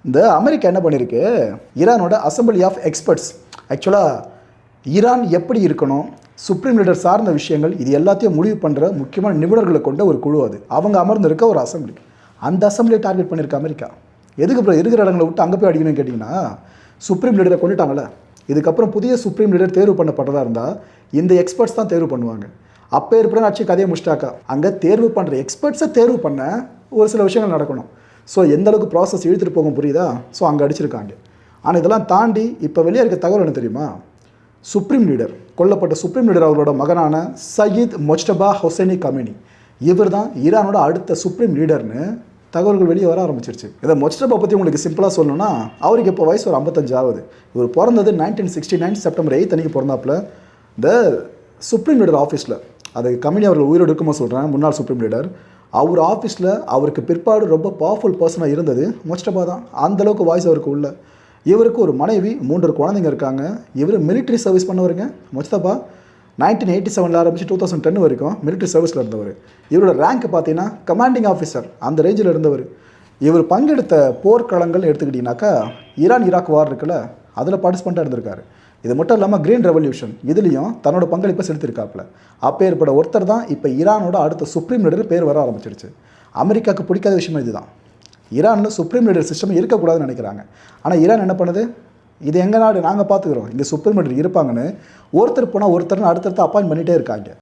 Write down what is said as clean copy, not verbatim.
இந்த அமெரிக்கா என்ன பண்ணியிருக்கு, ஈரானோட அசம்பிளி ஆஃப் எக்ஸ்பர்ட்ஸ் ஆக்சுவலாக ஈரான் எப்படி இருக்கணும், சுப்ரீம் லீடர் சார்ந்த விஷயங்கள் இது எல்லாத்தையும் முடிவு பண்ணுற முக்கியமான நிபுணர்களை கொண்ட ஒரு குழு. அது அவங்க அமர்ந்திருக்க ஒரு அசம்பிளி. அந்த அசம்பிளியை டார்கெட் பண்ணியிருக்க அமெரிக்கா. எதுக்கு அப்புறம் இருக்கிற இடங்களை விட்டு அங்கே போய் அடிக்கணும்னு கேட்டிங்கன்னா, சுப்ரீம் லீடரை கொண்டுட்டாங்களே, இதுக்கப்புறம் புதிய சுப்ரீம் லீடர் தேர்வு பண்ணப்பட்டதாக இருந்தால் இந்த எக்ஸ்பர்ட்ஸ் தான் தேர்வு பண்ணுவாங்க. அப்போ இருக்கிற ஆட்சி கதையை முடிச்சிட்டாக்கா, அங்கே தேர்வு பண்ணுற எக்ஸ்பர்ட்ஸை தேர்வு பண்ண ஒரு சில விஷயங்கள் நடக்கணும். ஸோ எந்த அளவுக்கு ப்ராசஸ் இழுத்துட்டு போகும் புரியுதா? ஸோ அங்கே அடிச்சிருக்காங்க. ஆனால் இதெல்லாம் தாண்டி இப்போ வெளியே இருக்க தகவல் என்ன தெரியுமா, சுப்ரீம் லீடர் கொல்லப்பட்ட சுப்ரீம் லீடர் அவரோட மகனான சயீத் மொஜ்டபா ஹொசைனி கமேனி, இவர் தான் ஈரானோட அடுத்த சுப்ரீம் லீடர்னு தகவல்கள் வெளியே வர ஆரம்பிச்சிருச்சு. இதை மொஜ்டபா பற்றி உங்களுக்கு சிம்பிளாக சொல்லணும்னா, அவருக்கு இப்போ வயசு ஒரு 55 ஆகுது. இவர் பிறந்தது 1969 செப்டம்பர் 8 அன்றைக்கி பிறந்தாப்புல இந்த சுப்ரீம் லீடர் ஆஃபீஸில், அது கமேனி அவர்கள் உயிரோடு இருக்குமோ சொல்கிறேன், முன்னாள் சுப்ரீம் லீடர், அவர் ஆஃபீஸில் அவருக்கு பிற்பாடு ரொம்ப பவர்ஃபுல் பர்சனாக இருந்தது மொஜ்டபா தான். அந்தளவுக்கு வாய்ஸ் அவருக்கு உள்ள. இவருக்கு ஒரு மனைவி, 3 குழந்தைங்க இருக்காங்க. இவர் மிலிட்ரி சர்வீஸ் பண்ணவருங்க மொஜ்தபா. 1987 ஆரம்பிச்சு 2010 வரைக்கும் மிலிட்ரி சர்வீஸில் இருந்தவர். இவரோட ரேங்க் பார்த்தீங்கன்னா கமாண்டிங் ஆஃபீஸர், அந்த ரேஞ்சில் இருந்தவர். இவர் பங்கெடுத்த போர்க்களங்கள் எடுத்துக்கிட்டிங்கனாக்கா, ஈரான் ஈராக் வார் இருக்குல்ல, அதில் பார்ட்டிசிபெண்ட்டாக இருந்திருக்காரு. இது மட்டும் இல்லாமல் கிரீன் ரெவல்யூஷன் இதுலேயும் தன்னோட பங்களிப்பை செலுத்தியிருக்காப்புல. அப்போ ஏற்பட ஒருத்தர் தான் இப்போ ஈரானோட அடுத்த சுப்ரீம் லீடர் பேர் வர ஆரம்பிச்சிருச்சு. அமெரிக்காவுக்கு பிடிக்காத விஷயம் இதுதான். ஈரானில் சுப்ரீம் லீடர் சிஸ்டம் இருக்கக்கூடாதுன்னு நினைக்கிறாங்க. ஆனால் ஈரான் என்ன பண்ணுது, இது எங்கள் நாடு, நாங்கள் பார்த்துக்குறோம், இங்கே சுப்ரீம் லீடர் இருப்பாங்கன்னு ஒருத்தர் போனால் ஒருத்தர்னு அடுத்தடுத்து அப்பாயின்ட் பண்ணிகிட்டே இருக்காங்க.